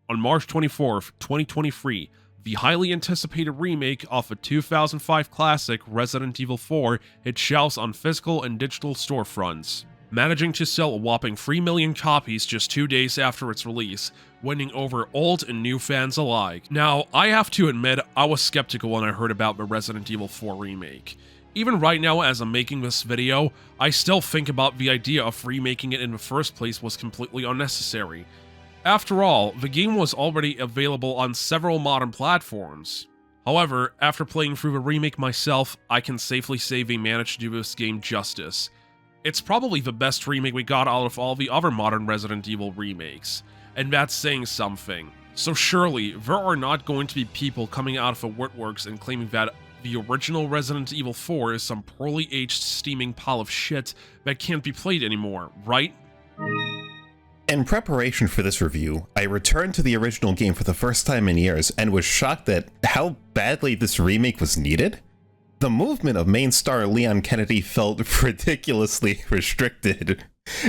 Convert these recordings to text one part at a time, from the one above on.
On March 24th, 2023, the highly anticipated remake of the 2005 classic Resident Evil 4 hit shelves on physical and digital storefronts, managing to sell a whopping 3 million copies just 2 days after its release, winning over old and new fans alike. Now, I have to admit, I was skeptical when I heard about the Resident Evil 4 remake. Even right now, as I'm making this video, I still think about the idea of remaking it in the first place was completely unnecessary. After all, the game was already available on several modern platforms. However, after playing through the remake myself, I can safely say they managed to do this game justice. It's probably the best remake we got out of all the other modern Resident Evil remakes, and that's saying something. So surely, there are not going to be people coming out of the woodworks and claiming that the original Resident Evil 4 is some poorly aged steaming pile of shit that can't be played anymore, right? In preparation for this review, I returned to the original game for the first time in years and was shocked at how badly this remake was needed. The movement of main star Leon Kennedy felt ridiculously restricted.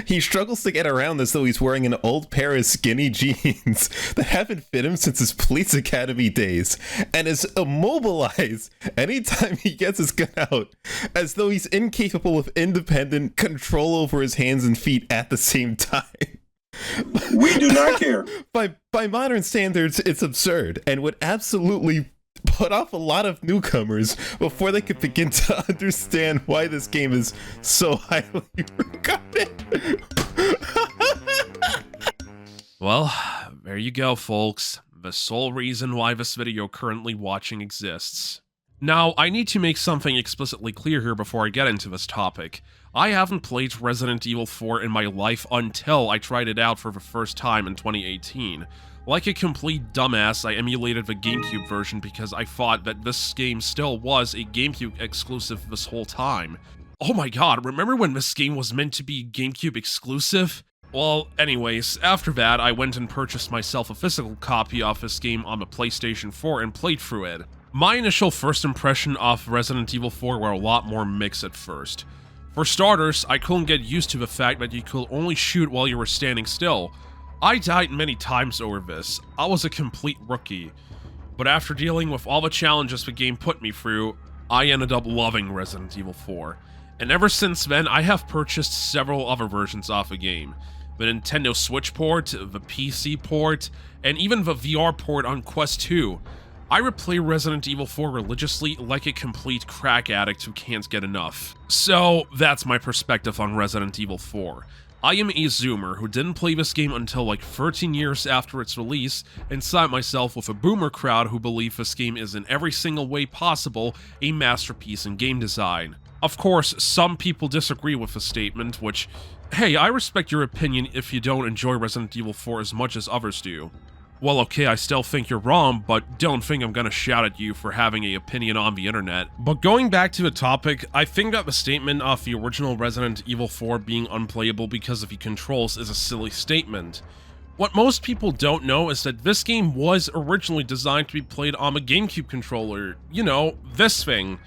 He struggles to get around as though he's wearing an old pair of skinny jeans that haven't fit him since his police academy days, and is immobilized anytime he gets his gun out, as though he's incapable of independent control over his hands and feet at the same time. We do not care. By modern standards, it's absurd and would absolutely put off a lot of newcomers before they could begin to understand why this game is so highly regarded. Well, there you go, folks. The sole reason why this video currently watching exists. Now, I need to make something explicitly clear here before I get into this topic. I haven't played Resident Evil 4 in my life until I tried it out for the first time in 2018. Like a complete dumbass, I emulated the GameCube version because I thought that this game still was a GameCube exclusive this whole time. Oh my god, remember when this game was meant to be GameCube exclusive? Well, anyways, after that, I went and purchased myself a physical copy of this game on the PlayStation 4 and played through it. My initial first impression of Resident Evil 4 were a lot more mixed at first. For starters, I couldn't get used to the fact that you could only shoot while you were standing still. I died many times over this. I was a complete rookie. But after dealing with all the challenges the game put me through, I ended up loving Resident Evil 4. And ever since then, I have purchased several other versions of the game. The Nintendo Switch port, the PC port, and even the VR port on Quest 2. I replay Resident Evil 4 religiously like a complete crack addict who can't get enough. So, that's my perspective on Resident Evil 4. I am a zoomer who didn't play this game until like 13 years after its release, and side myself with a boomer crowd who believe this game is in every single way possible a masterpiece in game design. Of course, some people disagree with the statement, which, hey, I respect your opinion if you don't enjoy Resident Evil 4 as much as others do. Well, okay, I still think you're wrong, but don't think I'm gonna shout at you for having an opinion on the internet. But going back to the topic, I think that the statement of the original Resident Evil 4 being unplayable because of the controls is a silly statement. What most people don't know is that this game was originally designed to be played on a GameCube controller. You know, this thing.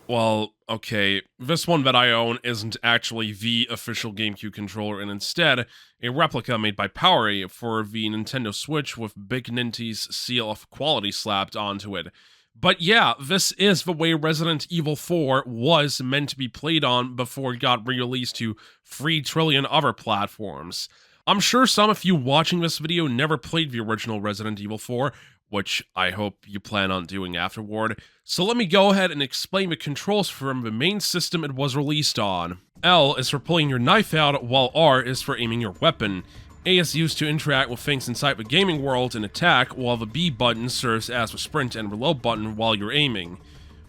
Well, okay, this one that I own isn't actually the official GameCube controller, and instead, a replica made by PowerA for the Nintendo Switch with Big Ninty's seal of quality slapped onto it. But yeah, this is the way Resident Evil 4 was meant to be played on before it got re-released to 3 trillion other platforms. I'm sure some of you watching this video never played the original Resident Evil 4, which I hope you plan on doing afterward. So let me go ahead and explain the controls from the main system it was released on. L is for pulling your knife out, while R is for aiming your weapon. A is used to interact with things inside the gaming world and attack, while the B button serves as the sprint and reload button while you're aiming.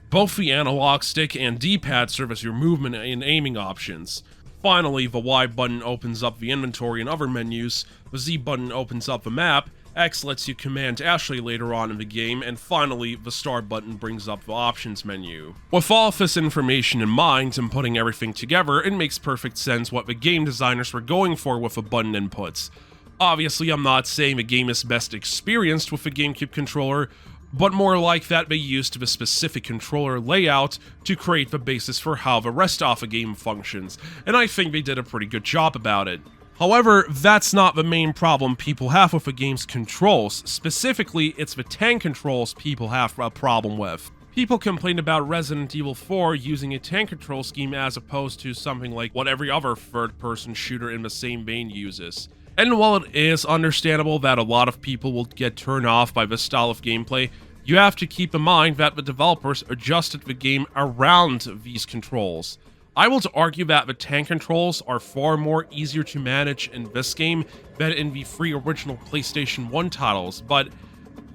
Both the analog stick and D-pad serve as your movement and aiming options. Finally, the Y button opens up the inventory and other menus, the Z button opens up the map, X lets you command Ashley later on in the game, and finally, the star button brings up the options menu. With all of this information in mind and putting everything together, it makes perfect sense what the game designers were going for with the button inputs. Obviously, I'm not saying the game is best experienced with the GameCube controller, but more like that they used the specific controller layout to create the basis for how the rest of the game functions, and I think they did a pretty good job about it. However, that's not the main problem people have with the game's controls. Specifically, it's the tank controls people have a problem with. People complain about Resident Evil 4 using a tank control scheme as opposed to something like what every other third-person shooter in the same vein uses. And while it is understandable that a lot of people will get turned off by this style of gameplay, you have to keep in mind that the developers adjusted the game around these controls. I will argue that the tank controls are far more easier to manage in this game than in the three original PlayStation 1 titles, but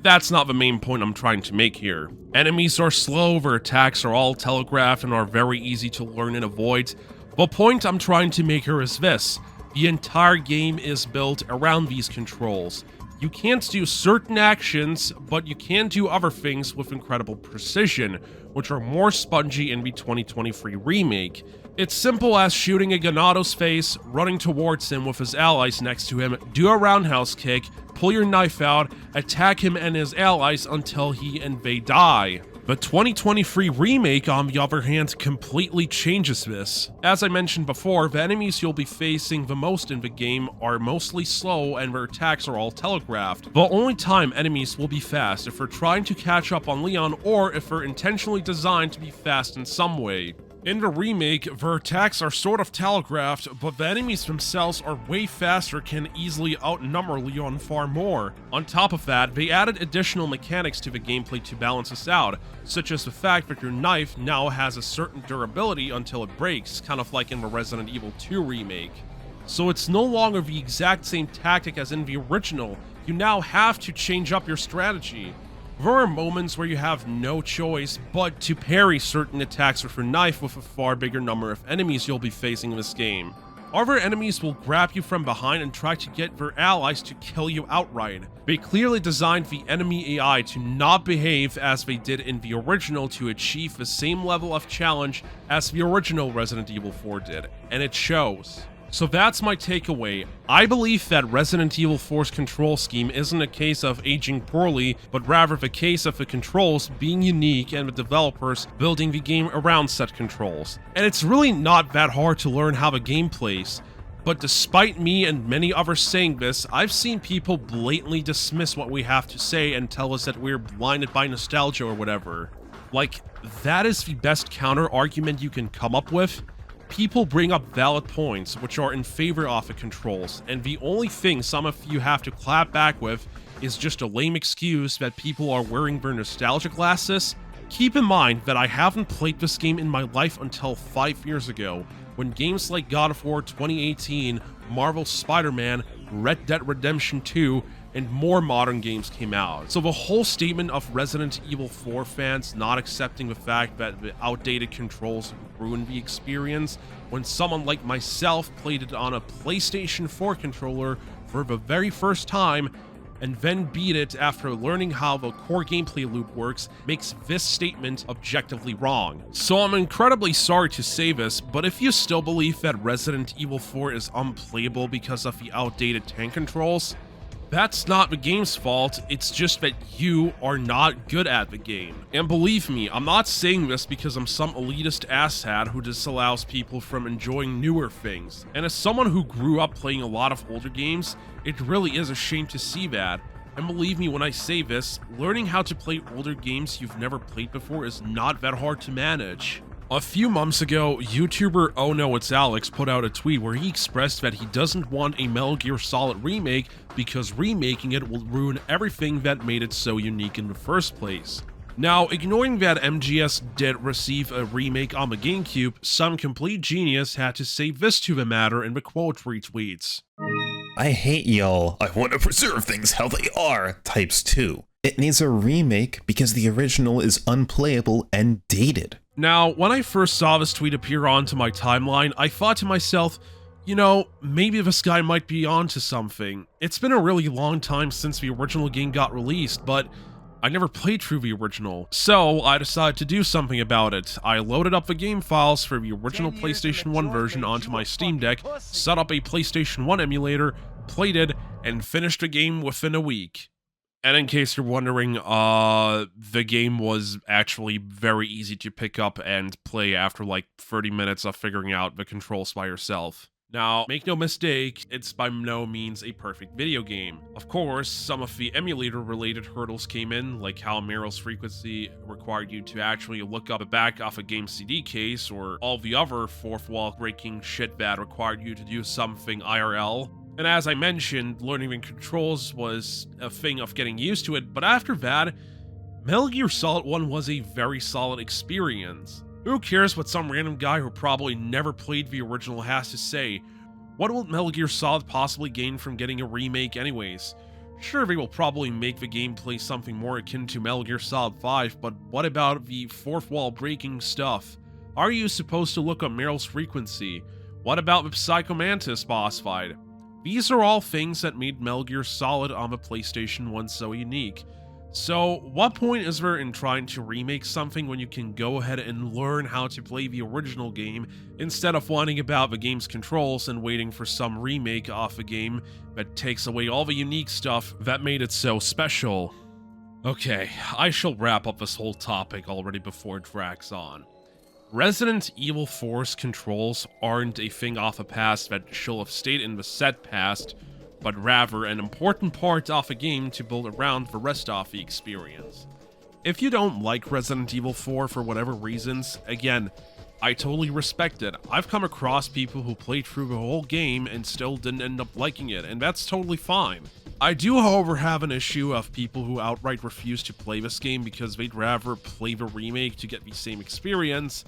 that's not the main point I'm trying to make here. Enemies are slow, their attacks are all telegraphed and are very easy to learn and avoid. The point I'm trying to make here is this: the entire game is built around these controls. You can't do certain actions, but you can do other things with incredible precision, which are more spongy in the 2023 remake. It's simple as shooting at Ganato's face, running towards him with his allies next to him, do a roundhouse kick, pull your knife out, attack him and his allies until he and they die. The 2023 remake, on the other hand, completely changes this. As I mentioned before, the enemies you'll be facing the most in the game are mostly slow and their attacks are all telegraphed. The only time enemies will be fast if they're trying to catch up on Leon or if they're intentionally designed to be fast in some way. In the remake, their attacks are sort of telegraphed, but the enemies themselves are way faster, can easily outnumber Leon far more. On top of that, they added additional mechanics to the gameplay to balance this out, such as the fact that your knife now has a certain durability until it breaks, kind of like in the Resident Evil 2 remake. So it's no longer the exact same tactic as in the original, you now have to change up your strategy. There are moments where you have no choice but to parry certain attacks with your knife with a far bigger number of enemies you'll be facing in this game. Other enemies will grab you from behind and try to get their allies to kill you outright. They clearly designed the enemy AI to not behave as they did in the original to achieve the same level of challenge as the original Resident Evil 4 did, and it shows. So that's my takeaway. I believe that Resident Evil 4's control scheme isn't a case of aging poorly, but rather the case of the controls being unique and the developers building the game around said controls. And it's really not that hard to learn how the game plays. But despite me and many others saying this, I've seen people blatantly dismiss what we have to say and tell us that we're blinded by nostalgia or whatever. Like, that is the best counter argument you can come up with? People bring up valid points which are in favor of the controls, and the only thing some of you have to clap back with is just a lame excuse that people are wearing their nostalgia glasses. Keep in mind that I haven't played this game in my life until 5 years ago, when games like God of War 2018, Marvel's Spider-Man, Red Dead Redemption 2, and more modern games came out. So the whole statement of Resident Evil 4 fans not accepting the fact that the outdated controls ruined the experience when someone like myself played it on a PlayStation 4 controller for the very first time and then beat it after learning how the core gameplay loop works makes this statement objectively wrong. So I'm incredibly sorry to say this, but if you still believe that Resident Evil 4 is unplayable because of the outdated tank controls, that's not the game's fault, it's just that you are not good at the game. And believe me, I'm not saying this because I'm some elitist asshat who disallows people from enjoying newer things. And as someone who grew up playing a lot of older games, it really is a shame to see that. And believe me when I say this, learning how to play older games you've never played before is not that hard to manage. A few months ago, YouTuber Oh No It's Alex put out a tweet where he expressed that he doesn't want a Metal Gear Solid remake because remaking it will ruin everything that made it so unique in the first place. Now, ignoring that MGS did receive a remake on the GameCube, some complete genius had to say this to the matter in the quote retweets. I hate y'all, I want to preserve things how they are types too. It needs a remake because the original is unplayable and dated. Now, when I first saw this tweet appear onto my timeline, I thought to myself, you know, maybe this guy might be onto something. It's been a really long time since the original game got released, but I never played through the original, so I decided to do something about it. I loaded up the game files for the original PlayStation 1 version onto my Steam Deck, set up a PlayStation 1 emulator, played it, and finished the game within a week. And in case you're wondering, the game was actually very easy to pick up and play after like 30 minutes of figuring out the controls by yourself. Now, make no mistake, it's by no means a perfect video game. Of course, some of the emulator-related hurdles came in, like how Meryl's frequency required you to actually look up the back of a game CD case, or all the other fourth-wall breaking shit that required you to do something IRL. And as I mentioned, learning the controls was a thing of getting used to it, but after that, Metal Gear Solid 1 was a very solid experience. Who cares what some random guy who probably never played the original has to say? What will Metal Gear Solid possibly gain from getting a remake anyways? Sure, they will probably make the gameplay something more akin to Metal Gear Solid 5, but what about the fourth wall breaking stuff? Are you supposed to look up Meryl's frequency? What about the Psycho Mantis boss fight? These are all things that made Metal Gear Solid on the PlayStation 1 so unique. So, what point is there in trying to remake something when you can go ahead and learn how to play the original game instead of whining about the game's controls and waiting for some remake of a game that takes away all the unique stuff that made it so special? Okay, I shall wrap up this whole topic already before it drags on. Resident Evil 4's controls aren't a thing of the past that shall have stayed in the set past, but rather an important part of a game to build around the rest of the experience. If you don't like Resident Evil 4 for whatever reasons, again, I totally respect it. I've come across people who played through the whole game and still didn't end up liking it, and that's totally fine. I do, however, have an issue of people who outright refuse to play this game because they'd rather play the remake to get the same experience,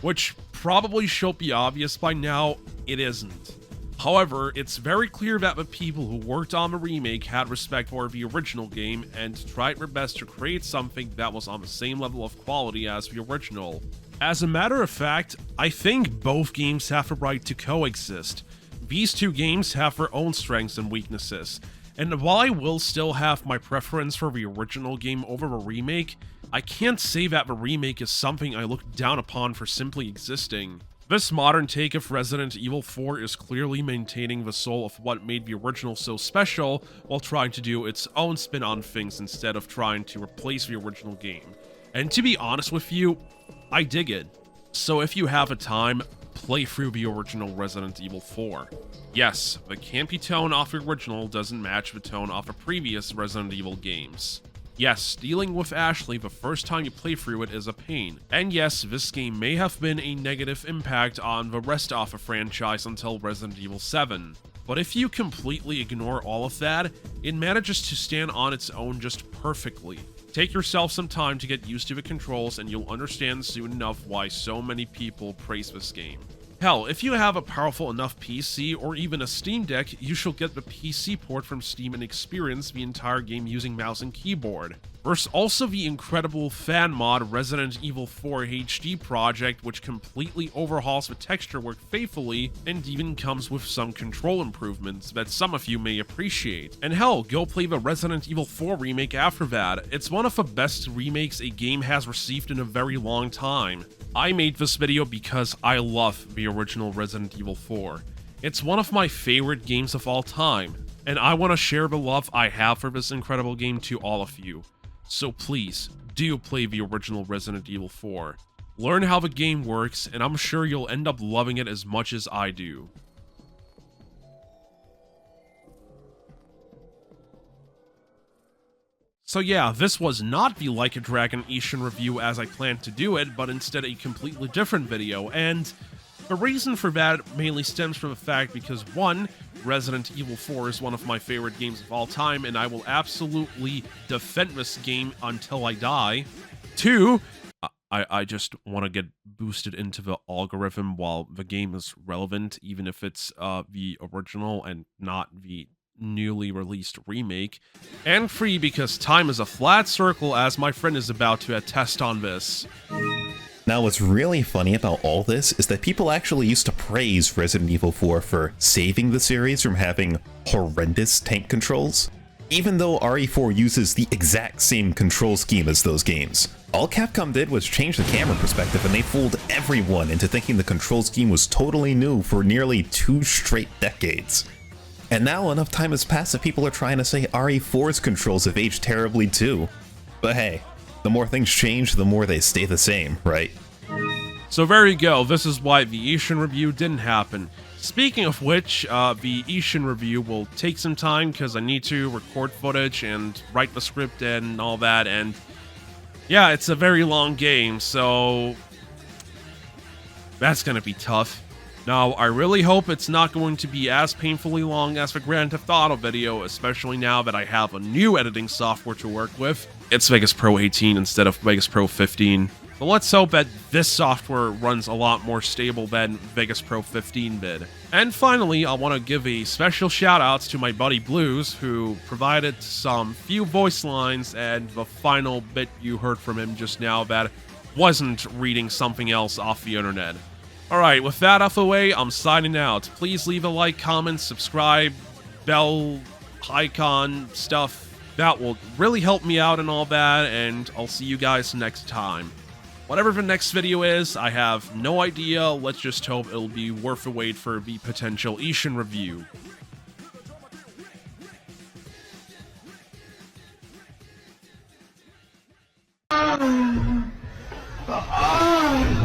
which probably should be obvious by now, it isn't. However, it's very clear that the people who worked on the remake had respect for the original game and tried their best to create something that was on the same level of quality as the original. As a matter of fact, I think both games have the right to coexist. These two games have their own strengths and weaknesses, and while I will still have my preference for the original game over the remake, I can't say that the remake is something I look down upon for simply existing. This modern take of Resident Evil 4 is clearly maintaining the soul of what made the original so special, while trying to do its own spin on things instead of trying to replace the original game. And to be honest with you, I dig it. So if you have a time, play through the original Resident Evil 4. Yes, the campy tone of the original doesn't match the tone of the previous Resident Evil games. Yes, dealing with Ashley the first time you play through it is a pain. And yes, this game may have been a negative impact on the rest of the franchise until Resident Evil 7. But if you completely ignore all of that, it manages to stand on its own just perfectly. Take yourself some time to get used to the controls and you'll understand soon enough why so many people praise this game. Hell, if you have a powerful enough PC or even a Steam Deck, you shall get the PC port from Steam and experience the entire game using mouse and keyboard. There's also the incredible fan mod Resident Evil 4 HD project, which completely overhauls the texture work faithfully and even comes with some control improvements that some of you may appreciate. And hell, go play the Resident Evil 4 remake after that. It's one of the best remakes a game has received in a very long time. I made this video because I love the original Resident Evil 4. It's one of my favorite games of all time, and I want to share the love I have for this incredible game to all of you. So please, do play the original Resident Evil 4. Learn how the game works, and I'm sure you'll end up loving it as much as I do. So yeah, this was not the Like a Dragon Ishin review as I planned to do it, but instead a completely different video, and the reason for that mainly stems from the fact because 1, Resident Evil 4 is one of my favorite games of all time, and I will absolutely defend this game until I die. 2, I just want to get boosted into the algorithm while the game is relevant, even if it's the original and not the newly released remake. And 3, because time is a flat circle, as my friend is about to attest on this. Now, what's really funny about all this is that people actually used to praise Resident Evil 4 for saving the series from having horrendous tank controls, even though RE4 uses the exact same control scheme as those games. All Capcom did was change the camera perspective, and they fooled everyone into thinking the control scheme was totally new for nearly 2 straight decades. And now enough time has passed that people are trying to say RE4's controls have aged terribly too. But hey, the more things change, the more they stay the same, right? So there you go, this is why the Ishin review didn't happen. Speaking of which, the Ishin review will take some time because I need to record footage and write the script and all that, and yeah, it's a very long game, so that's gonna be tough. Now, I really hope it's not going to be as painfully long as the Grand Theft Auto video, especially now that I have a new editing software to work with. It's Vegas Pro 18 instead of Vegas Pro 15. So let's hope that this software runs a lot more stable than Vegas Pro 15 did. And finally, I want to give a special shout out to my buddy Blues, who provided some few voice lines and the final bit you heard from him just now that wasn't reading something else off the internet. Alright, with that out the way, I'm signing out. Please leave a like, comment, subscribe, bell, icon, stuff. That will really help me out and all that, and I'll see you guys next time. Whatever the next video is, I have no idea. Let's just hope it'll be worth the wait for the potential Ishin review. Ah.